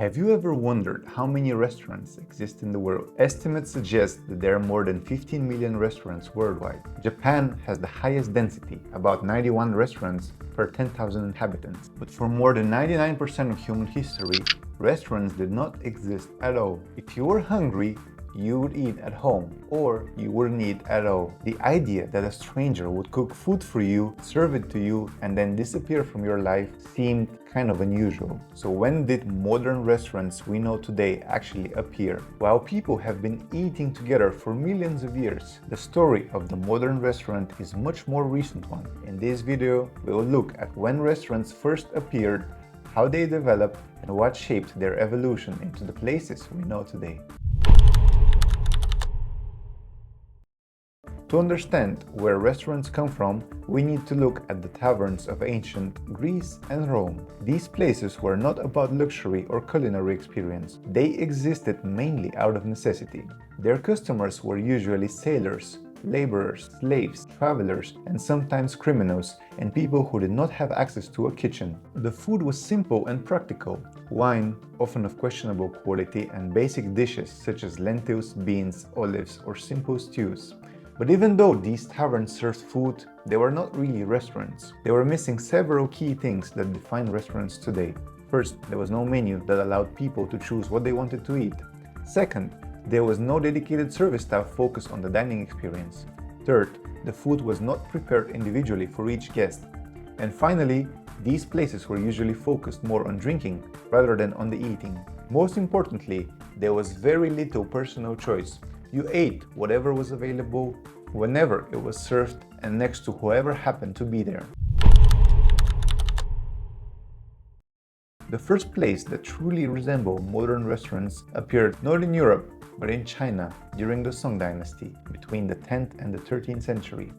Have you ever wondered how many restaurants exist in the world? Estimates suggest that there are more than 15 million restaurants worldwide. Japan has the highest density, about 91 restaurants per 10,000 inhabitants. But for more than 99% of human history, restaurants did not exist at all. If you were hungry, you would eat at home, or you wouldn't eat at all. The idea that a stranger would cook food for you, serve it to you, and then disappear from your life seemed kind of unusual. So when did modern restaurants we know today actually appear? While people have been eating together for millions of years, the story of the modern restaurant is a much more recent one. In this video, we will look at when restaurants first appeared, how they developed, and what shaped their evolution into the places we know today. To understand where restaurants come from, we need to look at the taverns of ancient Greece and Rome. These places were not about luxury or culinary experience. They existed mainly out of necessity. Their customers were usually sailors, laborers, slaves, travelers, and sometimes criminals, and people who did not have access to a kitchen. The food was simple and practical. Wine, often of questionable quality, and basic dishes such as lentils, beans, olives, or simple stews. But even though these taverns served food, they were not really restaurants. They were missing several key things that define restaurants today. First, there was no menu that allowed people to choose what they wanted to eat. Second, there was no dedicated service staff focused on the dining experience. Third, the food was not prepared individually for each guest. And finally, these places were usually focused more on drinking rather than on the eating. Most importantly, there was very little personal choice. You ate whatever was available, whenever it was served, and next to whoever happened to be there. The first place that truly resembled modern restaurants appeared not in Europe, but in China during the Song Dynasty, between the 10th and the 13th century.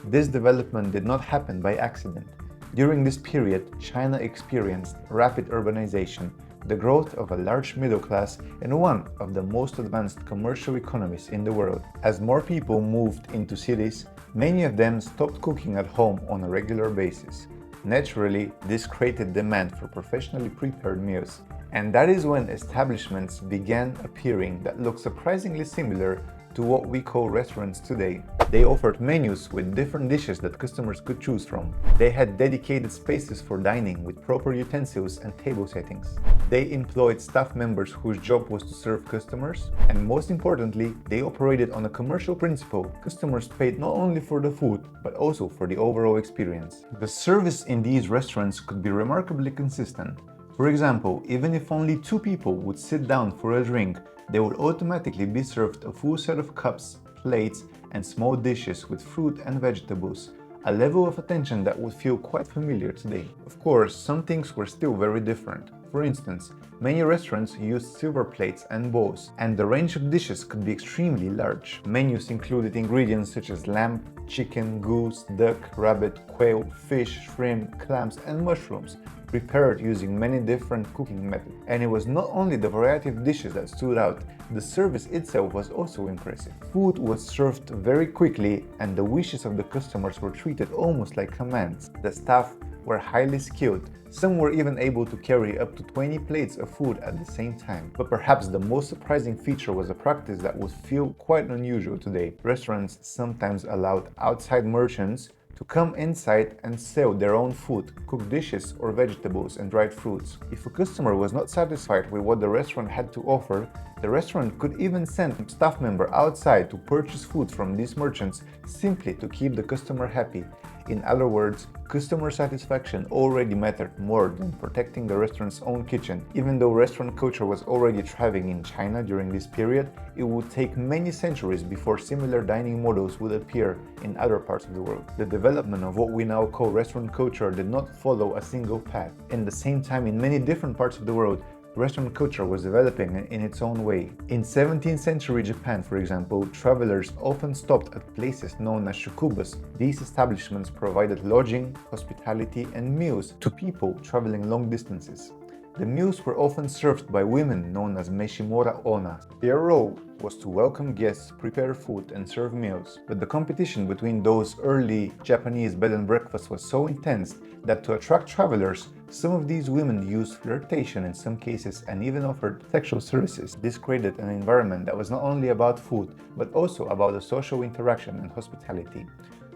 This development did not happen by accident. During this period, China experienced rapid urbanization, the growth of a large middle class, and one of the most advanced commercial economies in the world. As more people moved into cities, many of them stopped cooking at home on a regular basis. Naturally, this created demand for professionally prepared meals. And that is when establishments began appearing that look surprisingly similar to what we call restaurants today. They offered menus with different dishes that customers could choose from. They had dedicated spaces for dining with proper utensils and table settings. They employed staff members whose job was to serve customers. And most importantly, they operated on a commercial principle. Customers paid not only for the food, but also for the overall experience. The service in these restaurants could be remarkably consistent. For example, even if only 2 people would sit down for a drink, they would automatically be served a full set of cups, plates, and small dishes with fruit and vegetables, a level of attention that would feel quite familiar today. Of course, some things were still very different. For instance, many restaurants used silver plates and bowls, and the range of dishes could be extremely large. Menus included ingredients such as lamb, chicken, goose, duck, rabbit, quail, fish, shrimp, clams, and mushrooms, prepared using many different cooking methods. And it was not only the variety of dishes that stood out, the service itself was also impressive. Food was served very quickly, and the wishes of the customers were treated almost like commands. The staff were highly skilled. Some were even able to carry up to 20 plates of food at the same time. But perhaps the most surprising feature was a practice that would feel quite unusual today. Restaurants sometimes allowed outside merchants to come inside and sell their own food, cooked dishes or vegetables and dried fruits. If a customer was not satisfied with what the restaurant had to offer, the restaurant could even send a staff member outside to purchase food from these merchants simply to keep the customer happy. In other words, customer satisfaction already mattered more than protecting the restaurant's own kitchen. Even though restaurant culture was already thriving in China during this period, it would take many centuries before similar dining models would appear in other parts of the world. The development of what we now call restaurant culture did not follow a single path. In the same time, in many different parts of the world, restaurant culture was developing in its own way. In 17th century Japan, for example, travelers often stopped at places known as shukubas. These establishments provided lodging, hospitality, and meals to people traveling long distances. The meals were often served by women known as Meshimora Ona. Their role was to welcome guests, prepare food, and serve meals. But the competition between those early Japanese bed and breakfasts was so intense that to attract travelers, some of these women used flirtation in some cases and even offered sexual services. This created an environment that was not only about food, but also about the social interaction and hospitality.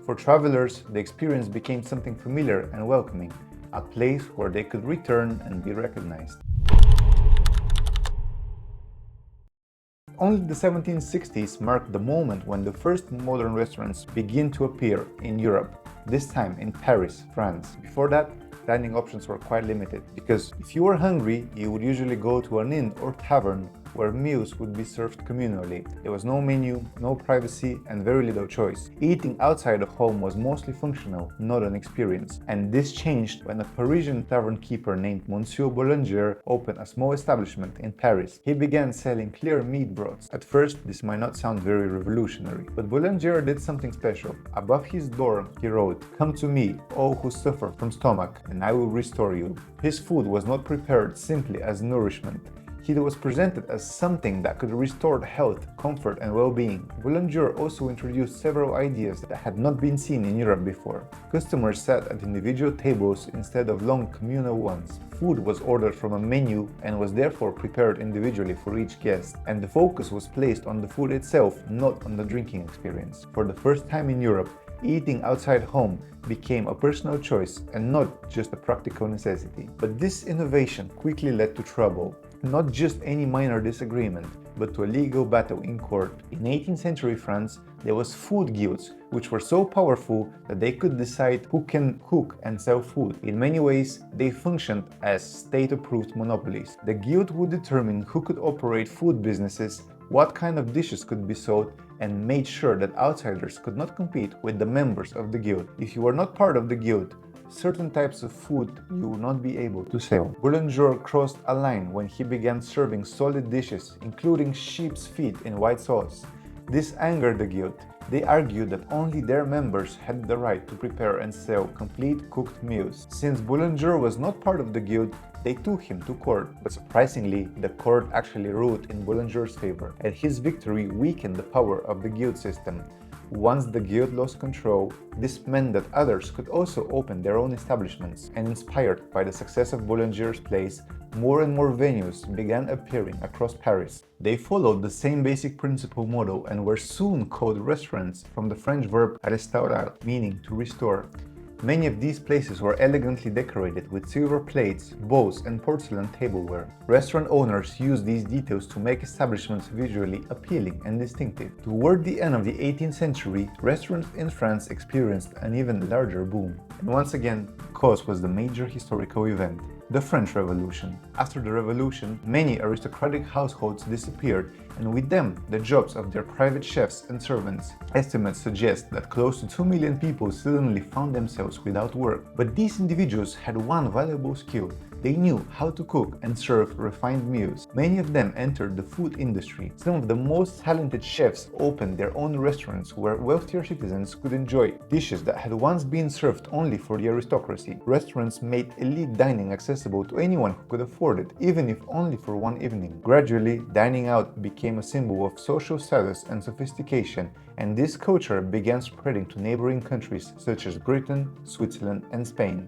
For travelers, the experience became something familiar and welcoming, a place where they could return and be recognized. Only the 1760s marked the moment when the first modern restaurants began to appear in Europe, this time in Paris, France. Before that, dining options were quite limited, because if you were hungry, you would usually go to an inn or tavern where meals would be served communally. There was no menu, no privacy, and very little choice. Eating outside of home was mostly functional, not an experience. And this changed when a Parisian tavern keeper named Monsieur Boulanger opened a small establishment in Paris. He began selling clear meat broths. At first, this might not sound very revolutionary, but Boulanger did something special. Above his door, he wrote, "Come to me, all who suffer from stomach, and I will restore you." His food was not prepared simply as nourishment. He was presented as something that could restore health, comfort, and well-being. Boulanger also introduced several ideas that had not been seen in Europe before. Customers sat at individual tables instead of long communal ones. Food was ordered from a menu and was therefore prepared individually for each guest, and the focus was placed on the food itself, not on the drinking experience. For the first time in Europe, eating outside home became a personal choice and not just a practical necessity. But this innovation quickly led to trouble. Not just any minor disagreement, but to a legal battle in court. In 18th century France, there was food guilds, which were so powerful that they could decide who can cook and sell food. In many ways, they functioned as state-approved monopolies. The guild would determine who could operate food businesses, what kind of dishes could be sold, and made sure that outsiders could not compete with the members of the guild. If you were not part of the guild, certain types of food you would not be able to sell. Boulanger crossed a line when he began serving solid dishes, including sheep's feet in white sauce. This angered the guild. They argued that only their members had the right to prepare and sell complete cooked meals. Since Boulanger was not part of the guild, they took him to court, but surprisingly, the court actually ruled in Boulanger's favor, and his victory weakened the power of the guild system. Once the guild lost control, this meant that others could also open their own establishments, and inspired by the success of Boulanger's place, more and more venues began appearing across Paris. They followed the same basic principle model and were soon called restaurants, from the French verb restaurer, meaning to restore. Many of these places were elegantly decorated with silver plates, bowls, and porcelain tableware. Restaurant owners used these details to make establishments visually appealing and distinctive. Toward the end of the 18th century, restaurants in France experienced an even larger boom. And once again, the cause was the major historical event, the French Revolution. After the Revolution, many aristocratic households disappeared, and with them, the jobs of their private chefs and servants. Estimates suggest that close to 2 million people suddenly found themselves without work. But these individuals had one valuable skill. They knew how to cook and serve refined meals. Many of them entered the food industry. Some of the most talented chefs opened their own restaurants where wealthier citizens could enjoy dishes that had once been served only for the aristocracy. Restaurants made elite dining accessible to anyone who could afford it, even if only for one evening. Gradually, dining out became a symbol of social status and sophistication, and this culture began spreading to neighboring countries such as Britain, Switzerland, and Spain.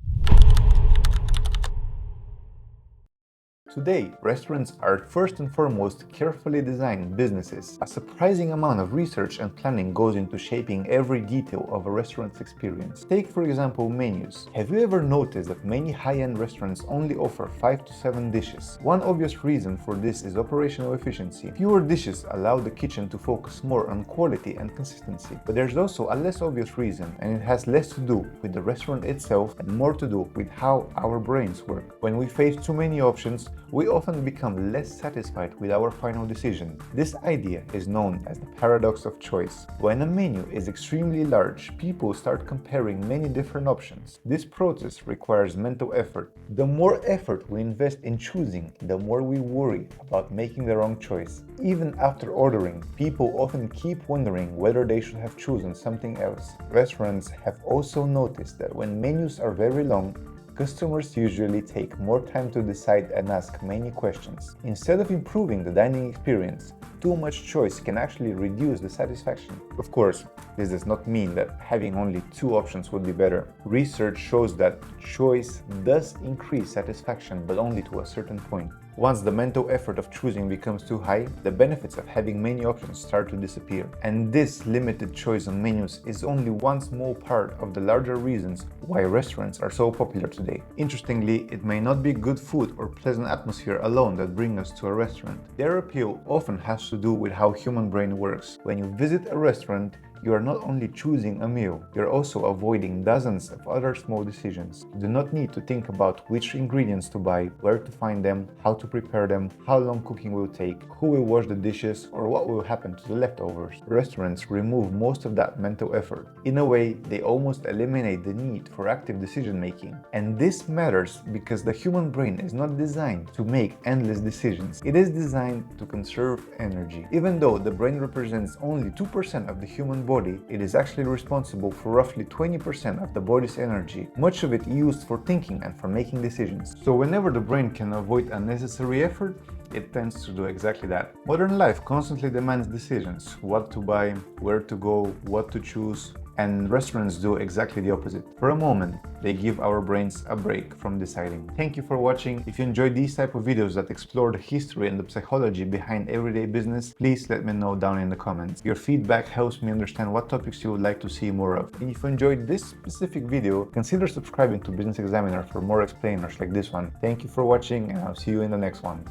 Today, restaurants are first and foremost carefully designed businesses. A surprising amount of research and planning goes into shaping every detail of a restaurant's experience. Take, for example, menus. Have you ever noticed that many high-end restaurants only offer 5 to 7 dishes? One obvious reason for this is operational efficiency. Fewer dishes allow the kitchen to focus more on quality and consistency. But there's also a less obvious reason, and it has less to do with the restaurant itself and more to do with how our brains work. When we face too many options, we often become less satisfied with our final decision. This idea is known as the paradox of choice. When a menu is extremely large, people start comparing many different options. This process requires mental effort. The more effort we invest in choosing, the more we worry about making the wrong choice. Even after ordering, people often keep wondering whether they should have chosen something else. Restaurants have also noticed that when menus are very long, customers usually take more time to decide and ask many questions. Instead of improving the dining experience, too much choice can actually reduce the satisfaction. Of course, this does not mean that having only two options would be better. Research shows that choice does increase satisfaction, but only to a certain point. Once the mental effort of choosing becomes too high, the benefits of having many options start to disappear. And this limited choice on menus is only one small part of the larger reasons why restaurants are so popular today. Interestingly, it may not be good food or pleasant atmosphere alone that bring us to a restaurant. Their appeal often has to do with how human brain works. When you visit a restaurant, you are not only choosing a meal, you're also avoiding dozens of other small decisions. You do not need to think about which ingredients to buy, where to find them, how to prepare them, how long cooking will take, who will wash the dishes, or what will happen to the leftovers. Restaurants remove most of that mental effort. In a way, they almost eliminate the need for active decision making. And this matters because the human brain is not designed to make endless decisions. It is designed to conserve energy. Even though the brain represents only 2% of the human body, it is actually responsible for roughly 20% of the body's energy, much of it used for thinking and for making decisions. So whenever the brain can avoid unnecessary effort, it tends to do exactly that. Modern life constantly demands decisions: what to buy, where to go, what to choose, and restaurants do exactly the opposite. For a moment, they give our brains a break from deciding. Thank you for watching. If you enjoyed these type of videos that explore the history and the psychology behind everyday business, please let me know down in the comments. Your feedback helps me understand what topics you would like to see more of. And if you enjoyed this specific video, consider subscribing to Business Examiner for more explainers like this one. Thank you for watching, and I'll see you in the next one.